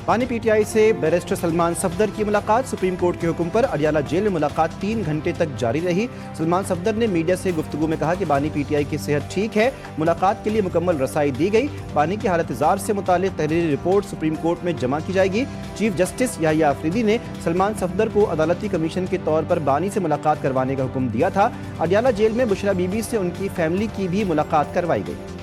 بانی P T I سے barrister Salman Safdar کی ملاقات، سپریم کورٹ کے حکم پر اڈیالہ جیل میں ملاقات 3 گھنٹے تک جاری رہی۔ سلمان صفدر نے میڈیا سے گفتگو میں کہا کہ بانی پی ٹی آئی کی صحت ٹھیک ہے، ملاقات کے لیے مکمل رسائی دی گئی۔ بانی کی حالت زار سے متعلق تحریری رپورٹ سپریم کورٹ میں جمع کی جائے گی۔ چیف جسٹس یحییٰ آفریدی نے سلمان صفدر کو عدالتی کمیشن کے طور پر بانی سے ملاقات کروانے کا حکم دیا تھا۔ اڈیالہ جیل میں بشرا بی بی سے ان کی فیملی کی بھی ملاقات کروائی گئی۔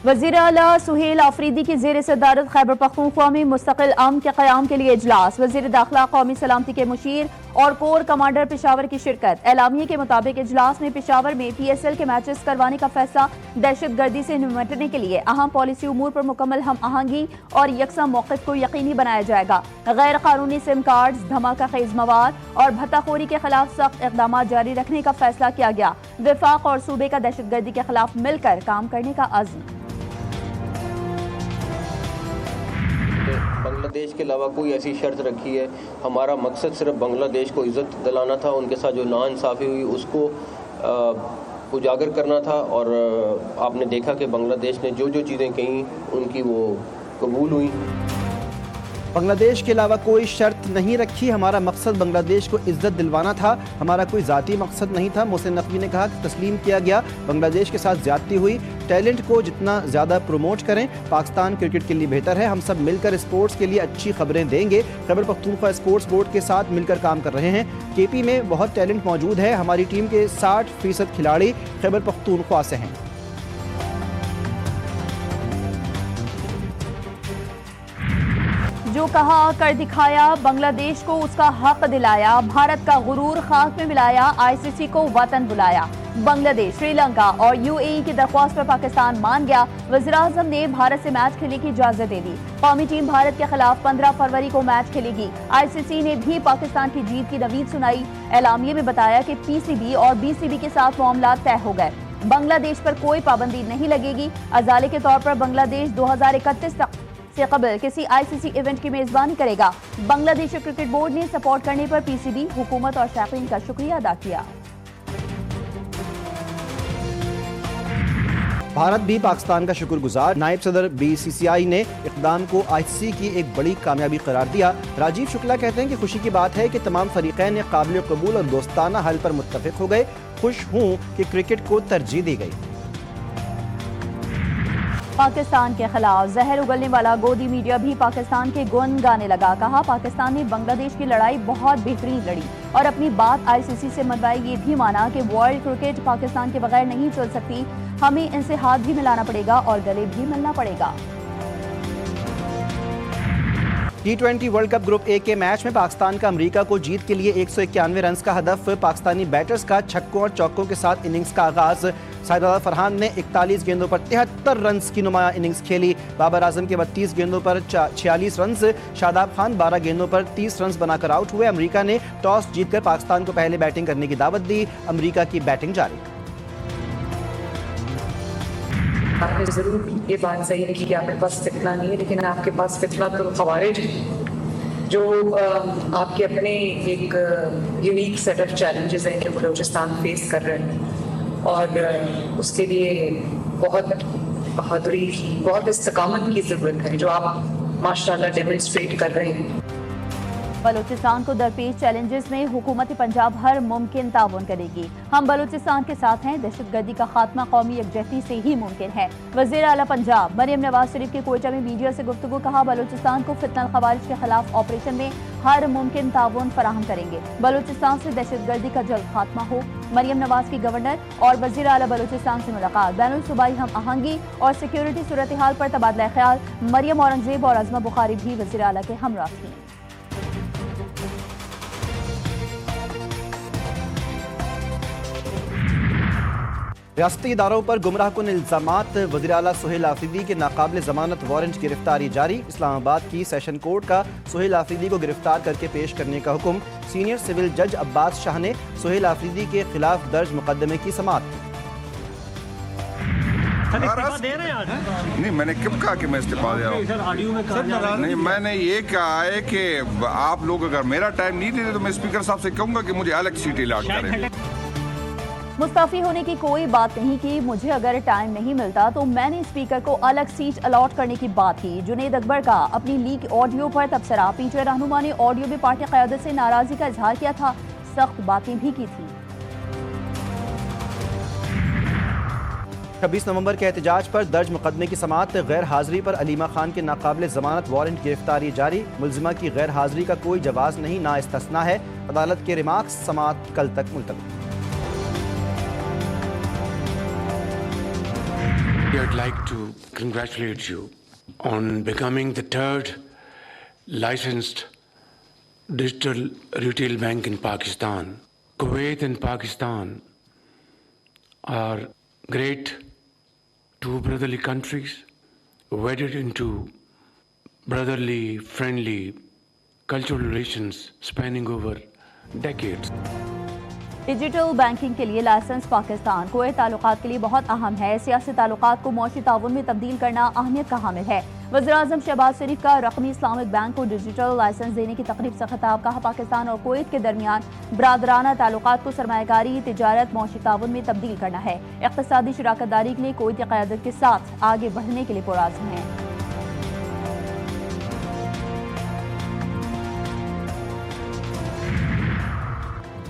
وزیر اعلیٰ سہیل آفریدی کی زیر صدارت خیبر پختونخوا میں مستقل امن کے قیام کے لیے اجلاس، وزیر داخلہ قومی سلامتی کے مشیر اور کور کمانڈر پشاور کی شرکت۔ اعلامیے کے مطابق اجلاس میں پشاور میں پی ایس ایل کے میچز کروانے کا فیصلہ، دہشت گردی سے نمٹنے کے لیے اہم پالیسی امور پر مکمل ہم آہنگی اور یکساں موقف کو یقینی بنایا جائے گا۔ غیر قانونی سم کارڈز، دھماکہ خیز مواد اور بھتہ خوری کے خلاف سخت اقدامات جاری رکھنے کا فیصلہ کیا گیا۔ وفاق اور صوبے کا دہشت گردی کے خلاف مل کر کام کرنے کا عزم۔ بنگلہ دیش کے علاوہ کوئی ایسی شرط رکھی ہے، ہمارا مقصد صرف بنگلہ دیش کو عزت دلانا تھا، ان کے ساتھ جو ناانصافی ہوئی اس کو اجاگر کرنا تھا، اور آپ نے دیکھا کہ بنگلہ دیش نے جو چیزیں کہیں ان کی وہ قبول ہوئی۔ بنگلہ دیش کے علاوہ کوئی شرط نہیں رکھی، ہمارا مقصد بنگلہ دیش کو عزت دلوانا تھا، ہمارا کوئی ذاتی مقصد نہیں تھا۔ محسن نقوی نے کہا کہ تسلیم کیا گیا بنگلہ دیش کے ساتھ زیادتی ہوئی، ٹیلنٹ کو جتنا زیادہ پروموٹ کریں پاکستان کرکٹ کے لیے بہتر ہے، ہم سب مل کر اسپورٹس کے لیے اچھی خبریں دیں گے۔ خیبر پختونخوا اسپورٹس بورڈ کے ساتھ مل کر کام کر رہے ہیں، کے پی میں بہت ٹیلنٹ موجود ہے، ہماری ٹیم کے 60% کھلاڑی خیبر پختونخوا سے ہیں۔ جو کہا کر دکھایا، بنگلہ دیش کو اس کا حق دلایا، بھارت کا غرور خاک میں ملایا، آئی سی سی کو وطن بلایا۔ بنگلہ دیش، سری لنکا اور یو اے ای کی درخواست پر پاکستان مان گیا، وزیراعظم نے بھارت سے میچ کھیلنے کی اجازت دے دی۔ قومی ٹیم بھارت کے خلاف 15 فروری کو میچ کھیلے گی۔ آئی سی سی نے بھی پاکستان کی جیت کی نوید سنائی۔ اعلامیے میں بتایا کہ پی سی بی اور بی سی بی کے ساتھ معاملات طے ہو گئے، بنگلہ دیش پر کوئی پابندی نہیں لگے گی۔ ازالے کے طور پر بنگلہ دیش 2031 تک سے قبل کسی آئی سی سی ایونٹ کی میزبانی کرے گا۔ بنگلہ دیش کرکٹ بورڈ نے سپورٹ کرنے پر پی سی بی، حکومت اور شائقین کا شکریہ ادا کیا۔ بھارت بھی پاکستان کا شکر گزار، نائب صدر بی سی سی آئی نے اقدام کو آئی سی سی کی ایک بڑی کامیابی قرار دیا۔ راجیو شکلا کہتے ہیں کہ خوشی کی بات ہے کہ تمام فریقین نے قابل قبول اور دوستانہ حل پر متفق ہو گئے، خوش ہوں کہ کرکٹ کو ترجیح دی گئی۔ پاکستان کے خلاف زہر اگلنے والا گودی میڈیا بھی پاکستان کے گن گانے لگا، کہا پاکستان نے بنگلہ دیش کی لڑائی بہت بہترین لڑی اور اپنی بات آئی سی سی سے منوائی، یہ بھی مانا کہ ورلڈ کرکٹ پاکستان کے بغیر نہیں چل سکتی، ہمیں ان سے ہاتھ بھی ملانا پڑے گا اور گلے بھی ملنا پڑے گا۔ T20 ورلڈ کپ گروپ اے کے میچ میں پاکستان کا امریکہ کو جیت کے لیے 191 رنز کا ہدف، پاکستانی بیٹرز کا چھکوں اور چوکوں کے ساتھ اننگز کا آغاز۔ ساجد فرحان نے 41 گیندوں پر 73 رنز کی نمایاں اننگز کھیلی، بابر اعظم کے 32 گیندوں پر 46 رنز، شاداب خان 12 گیندوں پر 30 رنز بنا کر آؤٹ ہوئے۔ امریکہ نے ٹاس جیت کر پاکستان کو پہلے بیٹنگ کرنے کی دعوت دی، امریکہ کی بیٹنگ جاری۔ آپ نے ضرور یہ بات صحیح ہے کہ آپ کے پاس فتنہ نہیں ہے، لیکن آپ کے پاس فتنہ تو خوارج جو آپ کے اپنے ایک یونیک سیٹ آف چیلنجز ہیں جو بلوچستان فیس کر رہے ہیں، اور اس کے لیے بہت بہادری، بہت استقامت کی ضرورت ہے جو آپ ماشاءاللہ ڈیمونسٹریٹ کر رہے ہیں۔ بلوچستان کو درپیش چیلنجز میں حکومت پنجاب ہر ممکن تعاون کرے گی، ہم بلوچستان کے ساتھ ہیں، دہشت گردی کا خاتمہ قومی یکجہتی سے ہی ممکن ہے۔ وزیر اعلیٰ پنجاب مریم نواز شریف کے کوئٹہ میں میڈیا سے گفتگو، کہا بلوچستان کو فتنہ الخوارج کے خلاف آپریشن میں ہر ممکن تعاون فراہم کریں گے، بلوچستان سے دہشت گردی کا جلد خاتمہ ہو۔ مریم نواز کی گورنر اور وزیر اعلیٰ بلوچستان سے ملاقات، بین الصوبائی ہم آہنگی اور سیکیورٹی صورتحال پر تبادلہ خیال، مریم اورنگزیب اور عظمہ بخاری بھی وزیر اعلیٰ کے ہمراہ تھیں۔ ریاستی اداروں پر گمراہ کن الزامات، وزیر اعلیٰ سہیل آفریدی کے ناقابل ضمانت وارنٹ گرفتاری جاری، اسلام آباد کی سیشن کورٹ کا سہیل آفریدی کو گرفتار کر کے پیش کرنے کا حکم، سینئر سول جج عباس شاہ نے سہیل آفریدی کے خلاف درج مقدمے کی سماعت۔ نہیں، میں نے کب کہا کہ میں استعفا دے رہا ہوں؟ نہیں، میں نے یہ کہا ہے کہ آپ لوگ اگر میرا ٹائم نہیں دیتے تو میں اسپیکر صاحب سے کہوں گا کہ مجھے الگ سیٹ الاٹ کریں۔ मुस्तफी होने की कोई बात नहीं की, मुझे अगर टाइम नहीं मिलता तो मैंने स्पीकर को अलग सीट अलॉट करने की बात की। जुनेद अकबर का अपनी लीक ऑडियो पर तबसरा। पीटीआई रहनुमा ने ऑडियो में पार्टी क़यादत से नाराजगी का इजहार किया था, सख्त बातें भी की थी। 26 नवंबर के एहतजाज पर दर्ज मुकदमे की समाअत गैर हाजिरी पर अलीमा खान के नाकाबिल जमानत वारंट गिरफ्तारी जारी। मुलजिमा की गैर हाजिरी का कोई जवाज नहीं, ना इस्तिस्ना है। अदालत के रिमार्क्स समाअत कल तक मुलतवी। I'd like to congratulate you on becoming the third licensed digital retail bank in Pakistan. Kuwait and Pakistan are great two brotherly countries wedded into brotherly, friendly cultural relations spanning over decades. Digital banking के लिए licence Pakistan Kuwait ताल्लुकात के लिए बहुत अहम है। सियासी ताल्लुकात को मौशी ताउन में तब्दील करना अहमियत का हामिल है। वज़ीर-ए-आज़म शहबाज शरीफ का रकमी इस्लामिक बैंक को डिजिटल लाइसेंस देने की तकरीब से खिताब। कहा, पाकिस्तान और कुवैत के दरमियान बरादराना ताल्लुकात को सरमायाकारी, तिजारत, मौशी ताउन में तब्दील करना है। इक़्तिसादी शराकत दारी के लिए कुवैती क़यादत के साथ आगे बढ़ने के लिए पुरआज़म है।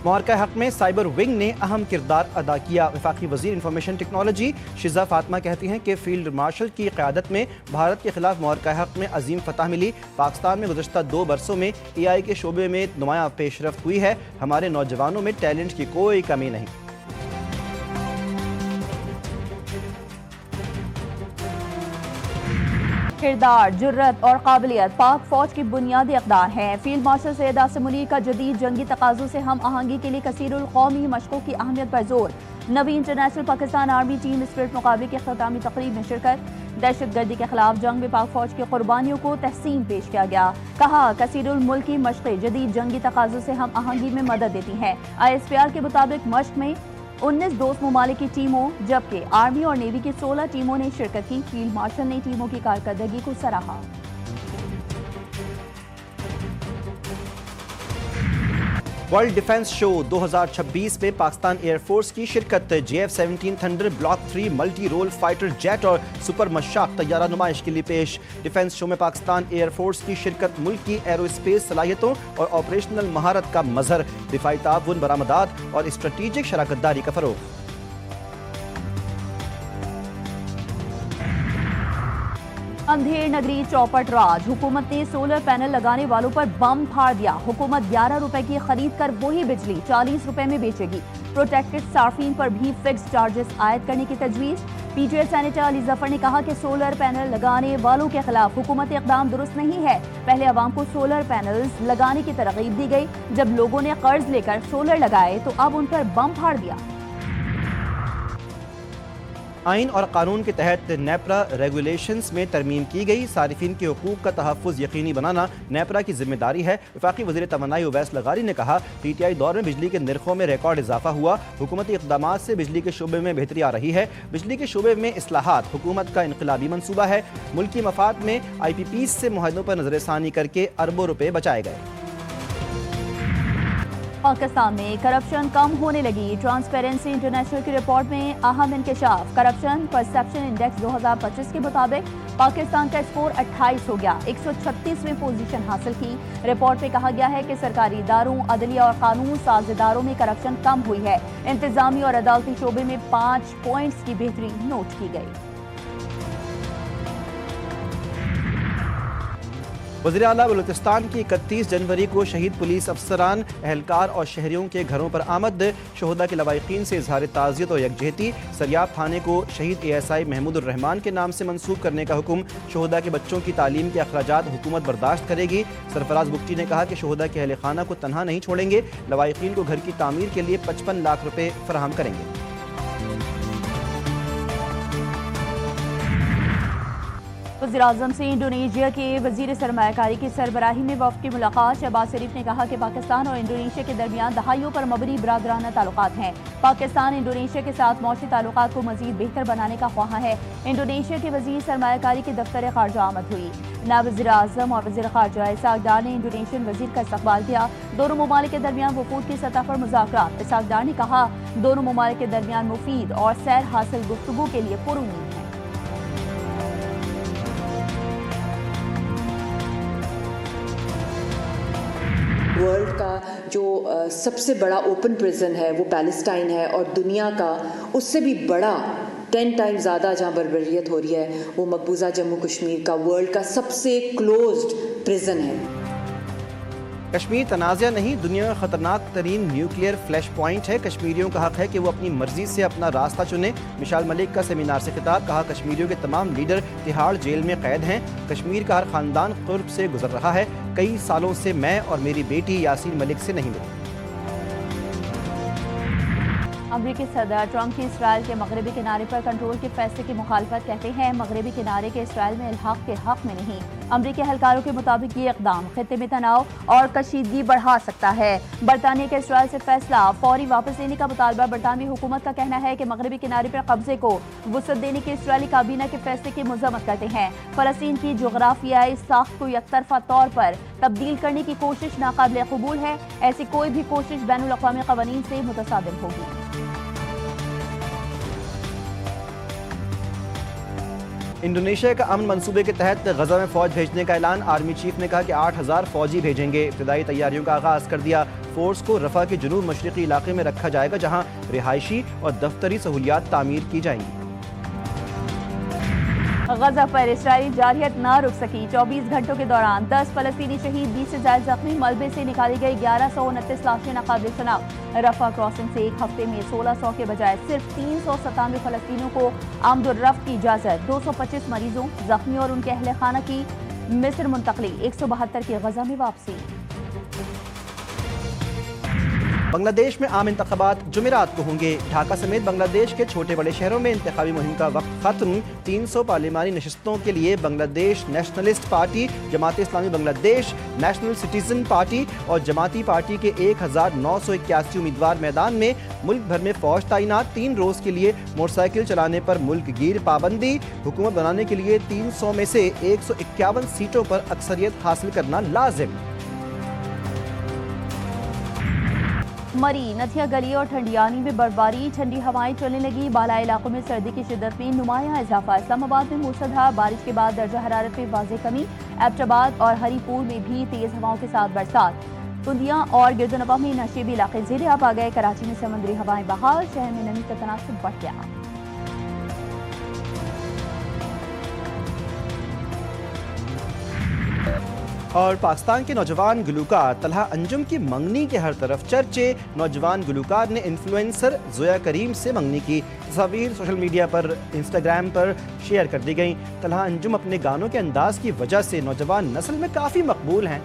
मुआरका हक में साइबर विंग ने अहम किरदार अदा किया। वफाकी वजीर इंफॉर्मेशन टेक्नोलॉजी शिजा फातिमा कहती हैं कि फील्ड मार्शल की क़यादत में भारत के खिलाफ मुआरका हक में अजीम फतह मिली। पाकिस्तान में गुज़श्ता 2 बरसों में AI के शोबे में नुमायां पेशरफ्त हुई है। हमारे नौजवानों में टैलेंट की कोई कमी नहीं। किरदार, जुर्रत और काबिलियत पाक फौज की बुनियादी अक़दार हैं। फील्ड मार्शल सैयद आसिम मुनीर का जदीद जंगी तकाज़ों से हम आहंगी के लिए कसीरुल कौमी मशकों की अहमियत पर जोर। Navy international Pakistan army team spirit मुकाबले की अख्तामी तकरीब में शिरकत। दहशतगर्दी के खिलाफ जंग में पाक फौज की कुर्बानियों को तहसीन पेश किया गया। कहा, कसीरुल मुल्की मशक़ें जदीद जंगी तकाज़ों से हम आहंगी में मदद देती हैं। ISPR के मुताबिक मशक़ में 19 दोस्त ममालिक की टीमों जबकि आर्मी और नेवी की 16 टीमों ने शिरकत की। फील्ड मार्शल ने टीमों की कारकर्दगी को सराहा। वर्ल्ड डिफेंस शो 2026 में पाकिस्तान एयरफोर्स की शिरकत। JF-17 thunder block 3 multi role fighter jet और सुपर मशाक तैयारा नुमाइश के लिए पेश। डिफेंस शो में पाकिस्तान एयरफोर्स की शिरकत मुल्क की एरोस्पेस सलाहियतों और ऑपरेशनल महारत का मजहर। दिफाई ताउन, बरामदात और स्ट्रेटेजिक शराकतदारी का फरोग। अंधेर नगरी चौपट राज। हुकूमत ने सोलर पैनल लगाने वालों पर बम फाड़ दिया। हुकूमत 11 रुपए की खरीद कर वही बिजली 40 रुपए में बेचेगी। प्रोटेक्टेड सार्फिन पर भी फिक्स चार्जेस आयद करने की तजवीज़। PTI सेनेटर अली जफर ने कहा कि सोलर पैनल लगाने वालों के खिलाफ हुकूमती इक़दाम दुरुस्त नहीं है। पहले अवाम को सोलर पैनल्स लगाने की तरगीब दी गई, जब लोगों ने कर्ज लेकर सोलर लगाए तो अब उन पर बम फाड़ दिया। आइन और कानून के तहत नेपरा रेगुलेशंस में तरमीम की गई। सारिफिन के हुकूक का तहफ़्फ़ुज़ यकीनी बनाना नेपरा की जिम्मेदारी है। वफाकी वज़ीर तमन्नाई उवैस लगारी ने कहा, PTI दौर में बिजली के निर्खों में रिकॉर्ड इजाफा हुआ। हुकूमती इक़दामात से बिजली के शोबे में बेहतरी आ रही है। बिजली के शोबे में इस्लाहात हुकूमत का इनक़लाबी मनसूबा है। मुल्की मफाद में IPPs से मुआहदों पर नज़रसानी करके अरबों रुपए बचाए गए। पाकिस्तान में करप्शन कम होने लगी। ट्रांसपेरेंसी इंटरनेशनल की रिपोर्ट में अहम इंकशाफ। करप्शन परसेप्शन इंडेक्स 2025 के मुताबिक पाकिस्तान का स्कोर 28 हो गया, 136वीं पोजीशन हासिल की। रिपोर्ट में कहा गया है कि सरकारी इदारों, अदलिया और कानून साज इदारों में करप्शन कम हुई है। इंतजामी और अदालती शोबे में 5 पॉइंट्स की बेहतरी नोट की गई। वज़ीर आला बलूचिस्तान की 31 जनवरी को शहीद पुलिस अफसरान, एहलकार और शहरियों के घरों पर आमद। शोहदा के लवाहिकीन से इजहार ताज़ियत और यकजहती। सरियाब थाने को शहीद ASI महमूदुर रहमान के नाम से मंसूब करने का हुक्म। शोहदा के बच्चों की तालीम के अखराजात हुकूमत बर्दाश्त करेगी। सरफराज बुगटी ने कहा कि शोहदा के अहल खाना को तनहा नहीं छोड़ेंगे। लवाहिकीन को घर की तामीर के लिए 55 लाख रुपए फराहम करेंगे। वज़ीर आज़म से इंडोनेशिया के वज़ीर सरमायाकारी की सरबराही में वफ़द की मुलाकात। शहबाज शरीफ ने कहा कि पाकिस्तान और इंडोनेशिया के दरमियान दहाइयों पर मबनी बरादराना ताल्लुकात हैं। पाकिस्तान इंडोनेशिया के साथ मौशी ताल्लुकात को मज़ीद बेहतर बनाने का ख्वाह है। इंडोनेशिया के वज़ीर सरमायाकारी के दफ्तर ख़ारजा आमद हुई। नायब वज़ीर आज़म और वज़ीर ख़ारजा इसाक डार ने इंडोनेशियन वज़ीर का इस्तक़बाल किया। दोनों ममालिक के दरमियान वफूद की सतह पर मुज़ाकरात। इसाक डार ने कहा दोनों ममालिक के दरमियान मुफीद और सैर हासिल गुफ्तगू के लिए पुरुम्मीद है। वर्ल्ड का जो सबसे बड़ा ओपन प्रिजन है वो पैलेस्टाइन है, और दुनिया का उससे भी बड़ा 10 टाइम्स ज़्यादा जहाँ बर्बरियत हो रही है वो मकबूजा जम्मू कश्मीर का वर्ल्ड का सबसे क्लोज्ड प्रिजन है। कश्मीर तनाज़ा नहीं, दुनिया में ख़तरनाक तरीन न्यूक्लियर फ्लैश पॉइंट है। कश्मीरियों का हक है कि वो अपनी मर्जी से अपना रास्ता चुने। मिशाल मलिक का सेमिनार से खिताब। कहा कश्मीरियों के तमाम लीडर तिहाड़ जेल में कैद हैं। कश्मीर का हर ख़ानदान क़ुर्ब से गुजर रहा है। कई सालों से मैं और मेरी बेटी यासीन मलिक से नहीं मिली। अमरीकी सदर ट्रंप की इसराइल के मगरबी किनारे पर कंट्रोल के फैसले की मुखालफत। कहते हैं मगरबी किनारे के इसराइल में इल्हाक के हक में नहीं। अमरीकी एहलकारों के मुताबिक ये इकदाम खित्ते में तनाव और कशीदगी बढ़ा सकता है। बरतानिया का इसराइल से फैसला फौरी वापस लेने का मुतालबा। बरतानवी हुकूमत का कहना है कि मगरबी किनारे पर कब्जे को वुसअत देने के इसराइली काबीना के फैसले की मजम्मत करते हैं। फलस्तीन की जोग्राफियाई साख्त को यकतरफा तौर पर तब्दील करने की कोशिश नाकाबिल कबूल है। ऐसी कोई भी कोशिश बैनुल अक़वामी क़वानीन से मुतसादिम होगी। इंडोनेशिया का अमन मंसूबे के तहत गजा में फौज भेजने का ऐलान। आर्मी चीफ ने कहा कि 8000 फौजी भेजेंगे। इब्तदाई तैयारियों का आगाज कर दिया। फोर्स को रफा के जनूब मशरकी इलाके में रखा जाएगा जहां रिहायशी और दफ्तरी सहूलियात तामीर की जाएंगी। गजा पर इसराइली जारहियत न रुक सकी। 24 घंटों के दौरान 10 फलस्तीनी शहीद, 20 से ज्यादा जख्मी। मलबे से निकाली गई 1129 लाशें नाकाबिल शनाख्त। रफा क्रॉसिंग से एक हफ्ते में 1600 के बजाय सिर्फ 397 फलस्तीनियों को आमदोरफ्त की इजाजत। 225 मरीजों, जख्मी और उनके अहले खाना की मिस्र मुंतकली। 172 की गजा में वापसी। बांग्लादेश में आम इंतखाबात जुमेरात को होंगे। ढाका समेत बांग्लादेश के छोटे बड़े शहरों में इंतखाबी मुहिम का वक्त खत्म। 300 पार्लिमानी नशस्तों के लिए Bangladesh nationalist party, Jamaat Islami Bangladesh, national citizen party और जमाती पार्टी के 1981 उम्मीदवार मैदान में। मुल्क भर में फौज तैनात। 3 रोज़ के लिए मोटरसाइकिल चलाने पर मुल्क गिर पाबंदी। हुकूमत बनाने के लिए 300 में से 151 सीटों पर अक्सरियत हासिल करना लाजिम। मरी, नथिया गली और ठंडियानी में बर्फबारी। ठंडी हवाएं चलने लगी। बालाई इलाकों में सर्दी की शिद्दत में नुमायां इजाफा। इस्लामाबाद में मूसलाधार बारिश के बाद दर्जा हरारत में वाज़ेह कमी। एबटाबाद और हरीपुर में भी तेज हवाओं के साथ बरसात। कुंदियाँ और गिरदनवा में नशेबी इलाके ज़ेरे आब आ गए। कराची में समुद्री हवाएं बहाल। शहर में नमी का तनासुब बढ़ गया। और पाकिस्तान के नौजवान गुलूकार तलहा अंजुम की मंगनी के हर तरफ चर्चे। नौजवान गुलूकार ने इन्फ्लुएंसर जोया करीम से मंगनी की। तस्वीर सोशल मीडिया पर, इंस्टाग्राम पर शेयर कर दी गई। तलहा अंजुम अपने गानों के अंदाज की वजह से नौजवान नस्ल में काफ़ी मकबूल हैं।